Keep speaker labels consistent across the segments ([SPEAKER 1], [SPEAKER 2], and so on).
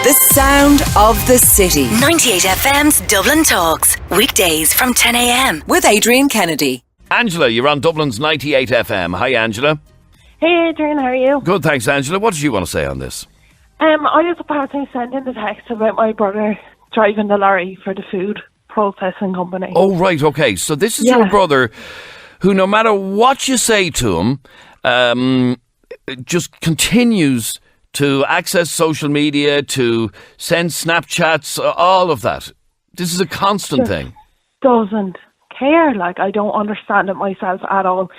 [SPEAKER 1] The sound of the city.
[SPEAKER 2] 98FM's Dublin Talks. Weekdays from 10 a.m.
[SPEAKER 1] With Adrian Kennedy.
[SPEAKER 3] Angela, you're on Dublin's 98FM. Hi, Angela.
[SPEAKER 4] Hey Adrian, how are you?
[SPEAKER 3] Good, thanks, Angela. What did you want to say on this?
[SPEAKER 4] I was apparently sending the text about my brother driving the lorry for the food processing company.
[SPEAKER 3] Oh, right, okay. So this is your brother who, no matter what you say to him, just continues to access social media, to send Snapchats, all of that. This is a constant thing.
[SPEAKER 4] Doesn't care. Like, I don't understand it myself at all.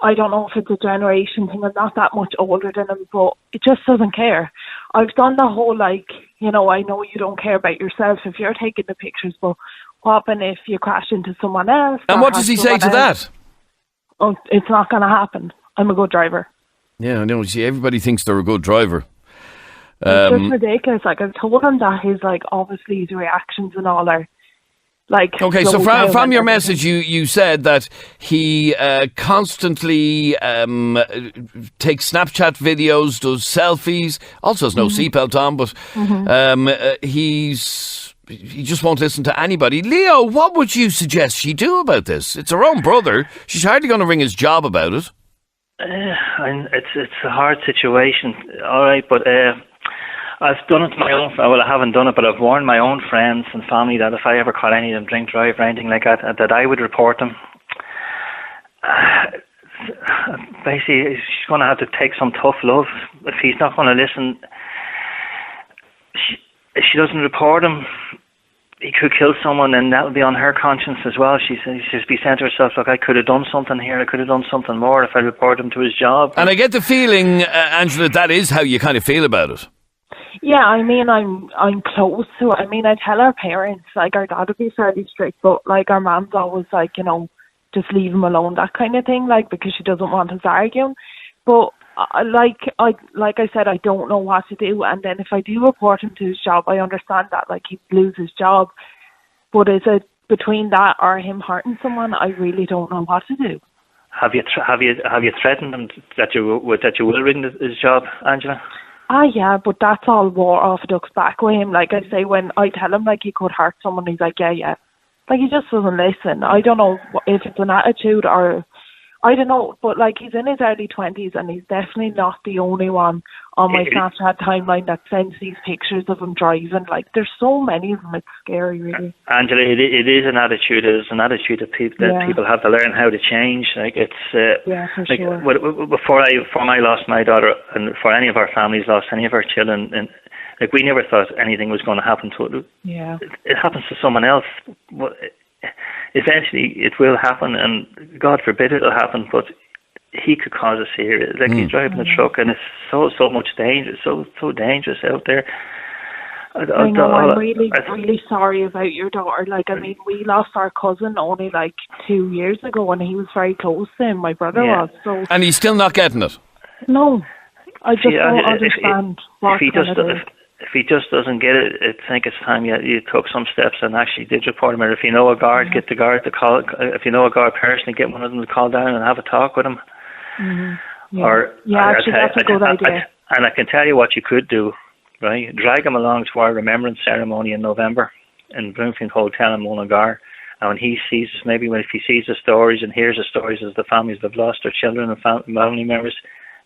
[SPEAKER 4] I don't know if it's a generation thing. I'm not that much older than him, but it just doesn't care. I've done the whole, I know you don't care about yourself if you're taking the pictures, but what happens if you crash into someone else?
[SPEAKER 3] And what does he say to that?
[SPEAKER 4] Oh, it's not going to happen. I'm a good driver.
[SPEAKER 3] Yeah, I know. See, everybody thinks they're a good driver.
[SPEAKER 4] It's just ridiculous. I've told him that obviously his reactions and all are
[SPEAKER 3] okay, so from your message, you said that he constantly takes Snapchat videos, does selfies, also has no seatbelt on, but he just won't listen to anybody. Leo, what would you suggest she do about this? It's her own brother. She's hardly going to ring his job about it.
[SPEAKER 5] It's a hard situation, all right, but I've done it my own. Well, I haven't done it, but I've warned my own friends and family that if I ever caught any of them drink drive or anything like that I would report them. Basically, she's going to have to take some tough love. If he's not going to listen, if she doesn't report him, he could kill someone, and that would be on her conscience as well. She'd be saying to herself, look, I could have done something here, I could have done something more if I report him to his job.
[SPEAKER 3] And I get the feeling, Angela, that is how you kind of feel about it.
[SPEAKER 4] Yeah, I mean, I'm close to it. I mean, I tell our parents, our dad would be fairly strict, but our mom's always just leave him alone, that kind of thing, because she doesn't want us arguing. But like I said, I don't know what to do. And then if I do report him to his job, I understand that he'd lose his job. But is it between that or him hurting someone? I really don't know what to do.
[SPEAKER 5] Have you threatened him that you will ring his job, Angela?
[SPEAKER 4] Yeah, but that's all war off ducks back with him. Like I say, when I tell him he could hurt someone, he's like, yeah. He just doesn't listen. I don't know if it's an attitude or I don't know, but he's in his early 20s and he's definitely not the only one on my Snapchat timeline that sends these pictures of him driving. There's so many of them, it's scary, really.
[SPEAKER 5] Angela, it is an attitude. It's an attitude that people have to learn how to change.
[SPEAKER 4] Yeah, for sure.
[SPEAKER 5] Before I lost my daughter, and before any of our families lost any of our children, and we never thought anything was going to happen to it.
[SPEAKER 4] Yeah,
[SPEAKER 5] it happens to someone else. Eventually it will happen, and God forbid it'll happen, but he could cause us here. He's driving a truck, and it's so much danger, so dangerous out there.
[SPEAKER 4] I know, I'm really sorry about your daughter. We lost our cousin only 2 years ago, and he was very close to him. My brother was. So.
[SPEAKER 3] And he's still not getting it?
[SPEAKER 4] No. I just don't understand what he's going to do.
[SPEAKER 5] If he just doesn't get it, I think it's time you took some steps and actually did report him. Or if you know a guard, get the guard to call. If you know a guard personally, get one of them to call down and have a talk with him.
[SPEAKER 4] Mm-hmm. Yeah. Actually, that's a good idea.
[SPEAKER 5] And I can tell you what you could do, right? Drag him along to our remembrance ceremony in November in Bloomfield Hotel in Mullingar. And when he sees, if he sees the stories and hears the stories of the families that have lost their children and family members,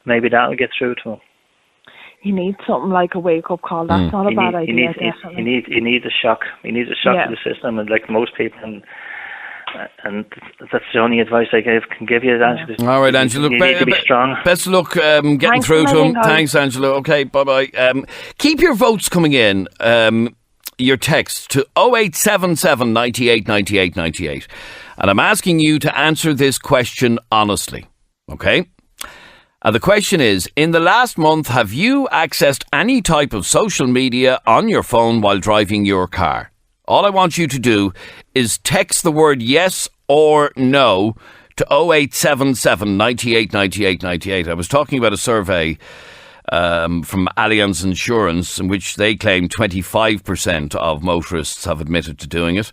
[SPEAKER 5] maybe that'll get through to him.
[SPEAKER 4] He needs something like a wake-up call. That's not a bad idea, definitely.
[SPEAKER 5] He needs a shock. He needs a shock to the system, and like most people, and that's the only advice I can give you. Angela.
[SPEAKER 3] All right, Angela.
[SPEAKER 5] You need to be strong.
[SPEAKER 3] Best of luck getting through to him. Thanks, Angela. Okay, bye-bye. Keep your votes coming in. Your text to 0877 98 98 98. And I'm asking you to answer this question honestly. Okay? And the question is, in the last month, have you accessed any type of social media on your phone while driving your car? All I want you to do is text the word yes or no to 0877 98 98 98. I was talking about a survey from Allianz Insurance in which they claim 25% of motorists have admitted to doing it.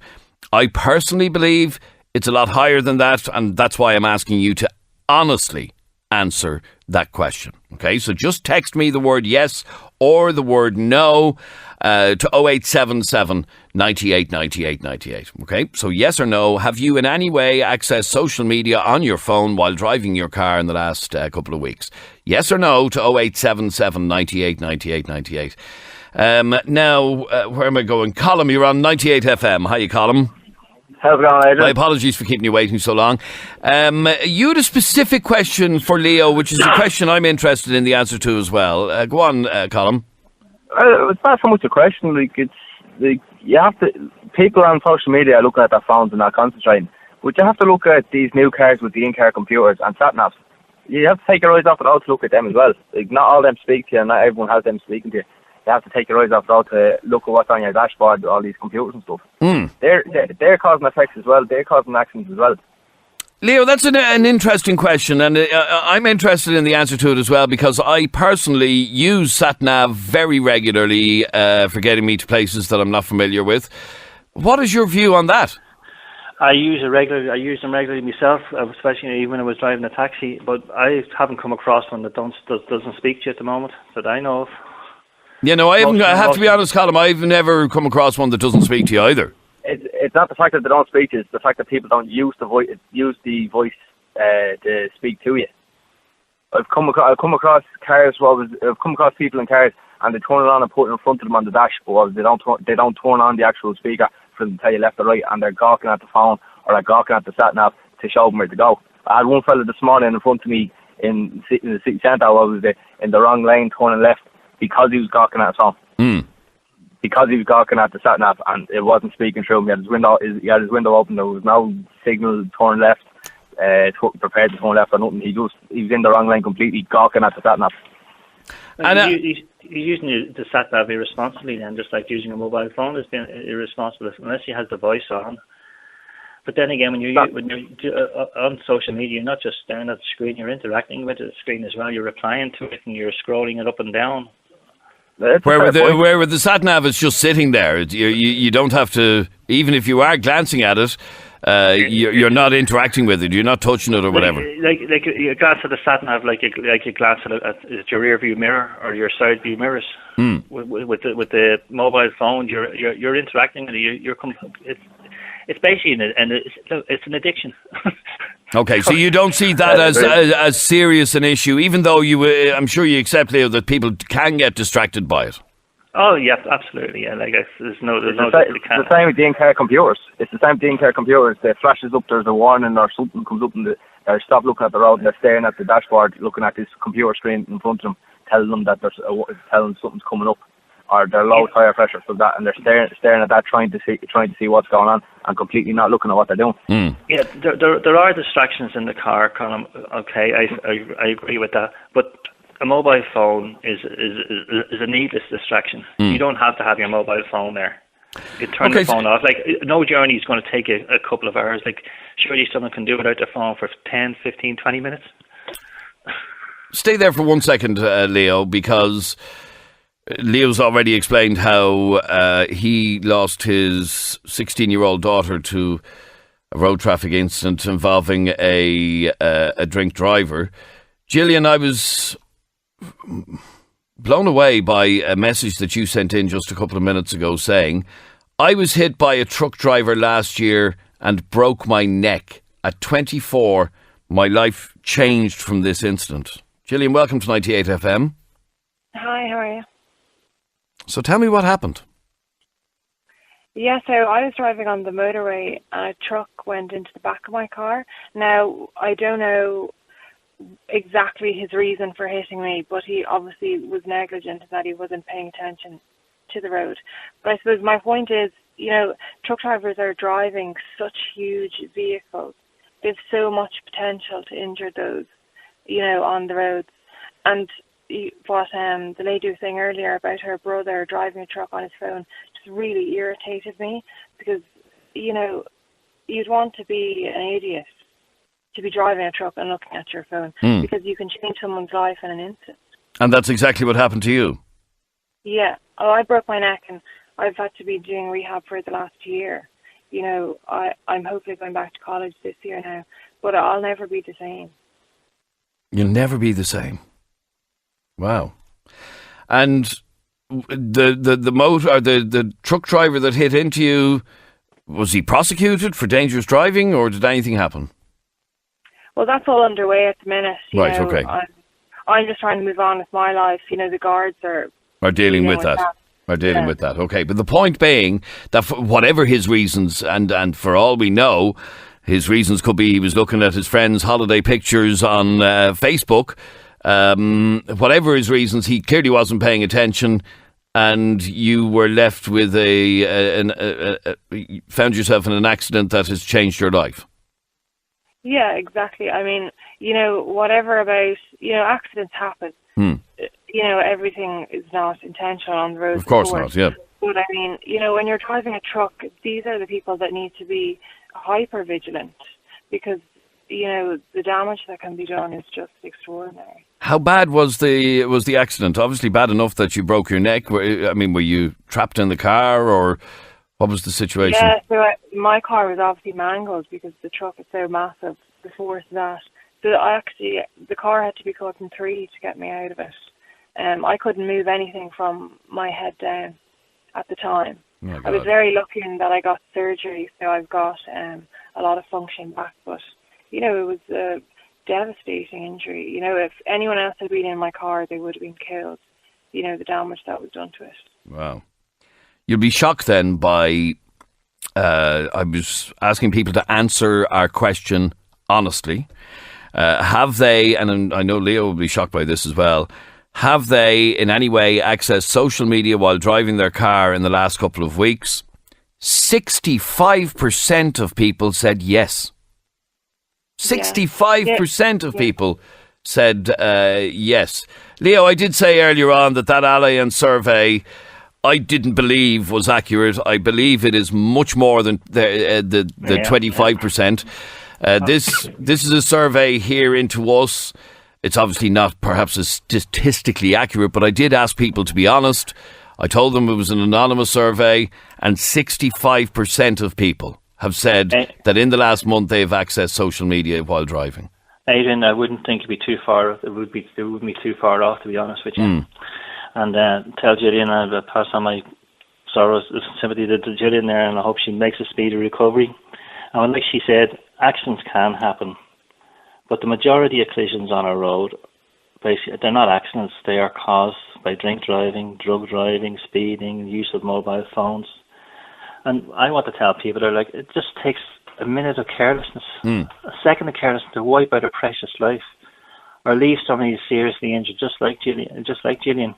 [SPEAKER 3] I personally believe it's a lot higher than that, and that's why I'm asking you to honestly answer that question. Okay, so just text me the word yes or the word no to 0877 98 98 98. Okay, so yes or no, have you in any way accessed social media on your phone while driving your car in the last couple of weeks? Yes or no to 0877 98 98 98. Now, where am I going? Colm, you're on 98 FM. Hi, Colm.
[SPEAKER 6] How's it going, Adrian?
[SPEAKER 3] My apologies for keeping you waiting so long. You had a specific question for Leo, which is a question I'm interested in the answer to as well. Go on, Colm.
[SPEAKER 6] It's not so much a question. You have to. People on social media are looking at their phones and not concentrating. But you have to look at these new cars with the in-car computers and sat navs. You have to take your eyes off it all to look at them as well. Not all of them speak to you, and not everyone has them speaking to you. You have to take your eyes off it all to look at what's on your dashboard, all these computers and stuff. They're causing effects as well. They're causing accidents as well.
[SPEAKER 3] Leo, that's an interesting question, and I'm interested in the answer to it as well, because I personally use sat-nav very regularly for getting me to places that I'm not familiar with. What is your view on that?
[SPEAKER 5] I use them regularly myself, especially even when I was driving a taxi, but I haven't come across one that doesn't speak to you at the moment, that I know of.
[SPEAKER 3] Yeah, no, I have to be honest, Colm, I've never come across one that doesn't speak to you either.
[SPEAKER 6] It's not the fact that they don't speak to you, it's the fact that people don't use the voice to speak to you. I've come across cars. I've come across people in cars, and they turn it on and put it in front of them on the dashboard. They don't turn on the actual speaker for them to tell you left or right, and they're gawking at the phone or they're gawking at the sat nav to show them where to go. I had one fella this morning in front of me in the city centre. I was in the wrong lane, turning left because he was gawking at his phone. Because he was gawking at the sat nav and it wasn't speaking through him. He had his window open. There was no signal turn left. Prepared to turn left or nothing. He was in the wrong lane completely, gawking at the sat nav.
[SPEAKER 5] And he's using the sat nav irresponsibly, then, just like using a mobile phone has been irresponsible unless he has the voice on. But then again, when you're on social media, you're not just staring at the screen; you're interacting with the screen as well. You're replying to it and you're scrolling it up and down.
[SPEAKER 3] Where the sat nav is just sitting there, you don't have to. Even if you are glancing at it, you're not interacting with it. You're not touching it or whatever.
[SPEAKER 5] Like you glance at the sat nav, like you glance at your rear view mirror or your side view mirrors. With the mobile phone, you're interacting with it. It's basically it's an addiction.
[SPEAKER 3] Okay, so you don't see that as serious an issue, even though I'm sure you accept, Leo, that people can get distracted by it.
[SPEAKER 5] Oh, yes, absolutely. Yeah, there's no.
[SPEAKER 6] It's the same with the in-car computers. It's the same with the in-car computers. It flashes up, there's a warning or something comes up, and they stop looking at the road. They're staring at the dashboard, looking at this computer screen in front of them, telling them that telling them something's coming up, or they're low tire pressure, so that, and they're staring at that, trying to see what's going on, and completely not looking at what they're doing.
[SPEAKER 5] Yeah, there are distractions in the car, Colm. Okay, I agree with that, but a mobile phone is a needless distraction. You don't have to have your mobile phone there. You can turn the phone off. Like, no journey is going to take a couple of hours. Like, surely someone can do it without their phone for 10, 15, 20 minutes.
[SPEAKER 3] Stay there for 1 second, Leo, because Leo's already explained how he lost his 16-year-old daughter to a road traffic incident involving a drink driver. Gillian, I was blown away by a message that you sent in just a couple of minutes ago saying, I was hit by a truck driver last year and broke my neck. At 24, my life changed from this incident. Gillian, welcome to 98 FM.
[SPEAKER 4] Hi, how are you?
[SPEAKER 3] So tell me what happened.
[SPEAKER 4] Yeah, so I was driving on the motorway and a truck went into the back of my car. Now, I don't know exactly his reason for hitting me, but he obviously was negligent in that he wasn't paying attention to the road. But I suppose my point is, truck drivers are driving such huge vehicles. They have so much potential to injure those, on the roads. And what the lady was saying earlier about her brother driving a truck on his phone just really irritated me, because, you'd want to be an idiot to be driving a truck and looking at your phone, because you can change someone's life in an instant. And
[SPEAKER 3] that's exactly what happened to you?
[SPEAKER 4] Yeah. Oh, I broke my neck and I've had to be doing rehab for the last year. I'm hopefully going back to college this year now, but I'll never be the same.
[SPEAKER 3] You'll never be the same. Wow. And the motor or the truck driver that hit into you, was he prosecuted for dangerous driving, or did anything happen?
[SPEAKER 4] Well, that's all underway at the minute.
[SPEAKER 3] Right, okay.
[SPEAKER 4] I'm just trying to move on with my life. The guards are
[SPEAKER 3] dealing with that. Are dealing with that. Okay, but the point being that for whatever his reasons, and for all we know, his reasons could be he was looking at his friend's holiday pictures on Facebook. Whatever his reasons, he clearly wasn't paying attention, and you were left with found yourself in an accident that has changed your life.
[SPEAKER 4] Yeah, exactly. I mean, whatever about, accidents happen. Everything is not intentional on the road.
[SPEAKER 3] Of course not, yeah.
[SPEAKER 4] But I mean, when you're driving a truck, these are the people that need to be hyper vigilant, because, the damage that can be done is just extraordinary.
[SPEAKER 3] How bad was the accident? Obviously bad enough that you broke your neck. Were you trapped in the car, or what was the situation?
[SPEAKER 4] Yeah, so my car was obviously mangled because the truck is so massive. The force of that. So the car had to be cut in three to get me out of it. I couldn't move anything from my head down at the time.
[SPEAKER 3] Oh,
[SPEAKER 4] I was very lucky in that I got surgery, so I've got a lot of function back. But, it was a devastating injury. If anyone else had been in my car, they would have been killed. The damage that was done to it.
[SPEAKER 3] Wow. You'll be shocked then by... I was asking people to answer our question honestly. Have they, and I know Leo will be shocked by this as well, have they in any way accessed social media while driving their car in the last couple of weeks? 65% of people said yes. 65% of people said yes. Leo, I did say earlier on that Allianz survey I didn't believe was accurate. I believe it is much more than the 25%. This is a survey here into us. It's obviously not perhaps as statistically accurate, but I did ask people to be honest. I told them it was an anonymous survey, and 65% of people have said that in the last month they've accessed social media while driving.
[SPEAKER 5] Adrian, I wouldn't think it'd be too far. It wouldn't be too far off, to be honest with you. And tell Gillian I'll pass on my sorrows and sympathy to Gillian there, and I hope she makes a speedy recovery. And like she said, accidents can happen, but the majority of collisions on our road, basically, they're not accidents. They are caused by drink driving, drug driving, speeding, use of mobile phones. And I want to tell people, it just takes a minute of carelessness, a second of carelessness to wipe out a precious life, or leave somebody seriously injured, just like Gillian.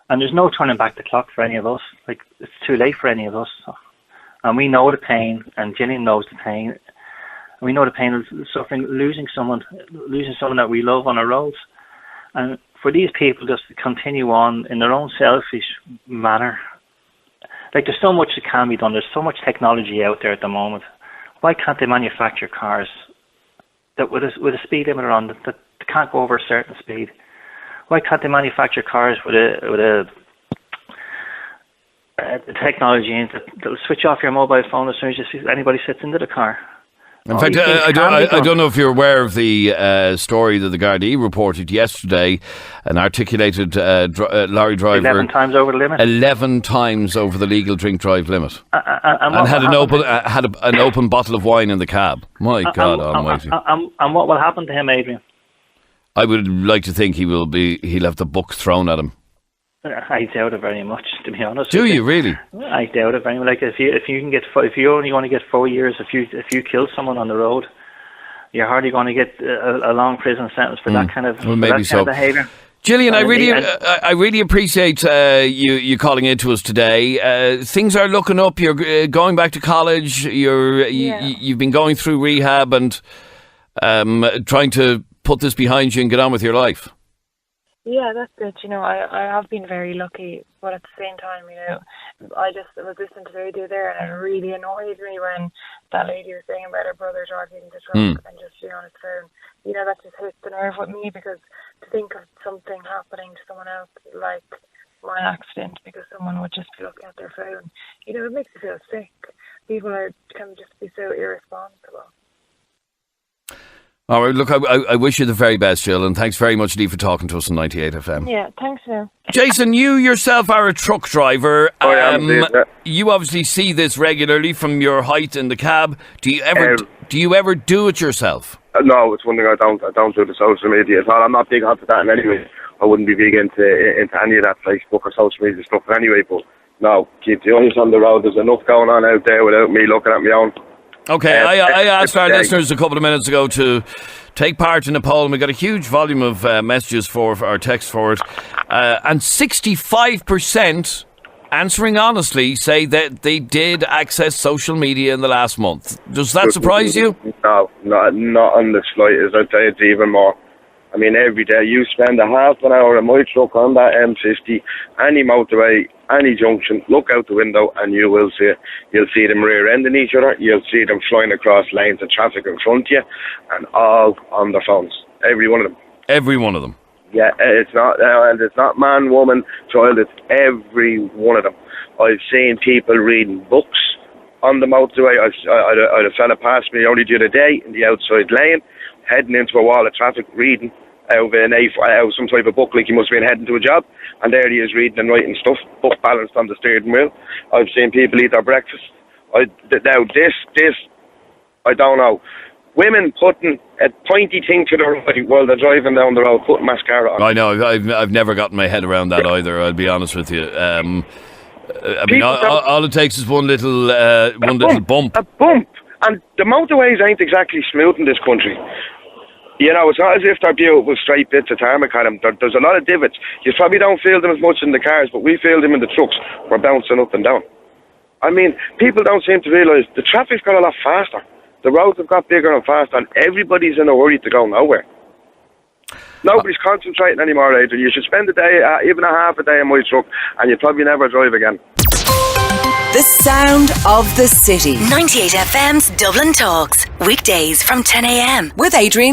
[SPEAKER 5] And there's no turning back the clock for any of us. It's too late for any of us. And we know the pain, and Gillian knows the pain. And we know the pain of suffering, losing someone that we love on our roads. And for these people just to continue on in their own selfish manner, there's so much that can be done. There's so much technology out there at the moment. Why can't they manufacture cars that with a speed limiter on that can't go over a certain speed? Why can't they manufacture cars with a technology in that'll switch off your mobile phone as soon as anybody sits into the car?
[SPEAKER 3] In fact, I don't know if you're aware of the story that the Gardaí reported yesterday. An articulated lorry driver
[SPEAKER 5] 11 times over the limit.
[SPEAKER 3] 11 times over the legal drink drive limit,
[SPEAKER 5] and
[SPEAKER 3] had an open bottle of wine in the cab. My God Almighty!
[SPEAKER 5] And what will happen to him, Adrian?
[SPEAKER 3] I would like to think he'll have the book thrown at him.
[SPEAKER 5] I doubt it very much, to be honest.
[SPEAKER 3] Do you really?
[SPEAKER 5] I doubt it very much. If you only want to get 4 years, if you kill someone on the road, you're hardly going to get a long prison sentence for that kind of behaviour.
[SPEAKER 3] Gillian, I really appreciate you calling into us today. Things are looking up. You're going back to college. You've been going through rehab and trying to put this behind you and get on with your life.
[SPEAKER 4] Yeah, that's good. I have been very lucky, but at the same time, I just was listening to the radio there, and it really annoyed me when that lady was saying about her brother driving the truck and just on his phone. That just hits the nerve with me, because to think of something happening to someone else like my accident because someone would just be looking at their phone, it makes you feel sick. People can just be so irresponsible.
[SPEAKER 3] All right, look, I wish you the very best, Jill, and thanks very much, Lee, for talking to us on 98 FM.
[SPEAKER 4] Yeah, thanks, Phil.
[SPEAKER 3] Jason, you yourself are a truck driver.
[SPEAKER 7] I am, yeah.
[SPEAKER 3] You obviously see this regularly from your height in the cab. Do you ever do it yourself?
[SPEAKER 7] No, it's one thing I don't do the social media at all. I'm not big onto that in any way. I wouldn't be big into any of that Facebook or social media stuff anyway, but no, keep the eyes on the road. There's enough going on out there without me looking at my own.
[SPEAKER 3] Okay, I asked our listeners a couple of minutes ago to take part in a poll, and we got a huge volume of messages for our text for it, and 65% answering honestly say that they did access social media in the last month. Does that surprise you?
[SPEAKER 7] No, not on the slightest. I'd say it's even more. I mean, every day you spend a half an hour in my truck on that M50, any motorway, any junction, look out the window and you will see it. You'll see them rear-ending each other, you'll see them flying across lanes of traffic in front of you, and all on their phones. Every one of them.
[SPEAKER 3] Every one of them.
[SPEAKER 7] Yeah, it's not man, woman, child, it's every one of them. I've seen people reading books on the motorway. I had a fella pass me only the other day in the outside lane, heading into a wall of traffic, reading out of some type of book, like he must have been heading to a job, and there he is reading and writing stuff, book balanced on the steering wheel. I've seen people eat their breakfast. I don't know. Women putting a pointy thing to the right while they're driving down the road, putting mascara on.
[SPEAKER 3] I know, I've never gotten my head around that either, I'll be honest with you. I mean, all it takes is one little bump. A bump.
[SPEAKER 7] And the motorways ain't exactly smooth in this country. You know, it's not as if they're beautiful straight bits of tarmac on them. There's a lot of divots. You probably don't feel them as much in the cars, but we feel them in the trucks. We're bouncing up and down. I mean, people don't seem to realise the traffic's got a lot faster. The roads have got bigger and faster, and everybody's in a hurry to go nowhere. Nobody's concentrating anymore, Adrian. You should spend a day, even a half a day in my truck, and you'll probably never drive again.
[SPEAKER 1] The sound of the city.
[SPEAKER 2] 98FM's Dublin Talks. Weekdays from 10 a.m.
[SPEAKER 1] With Adrian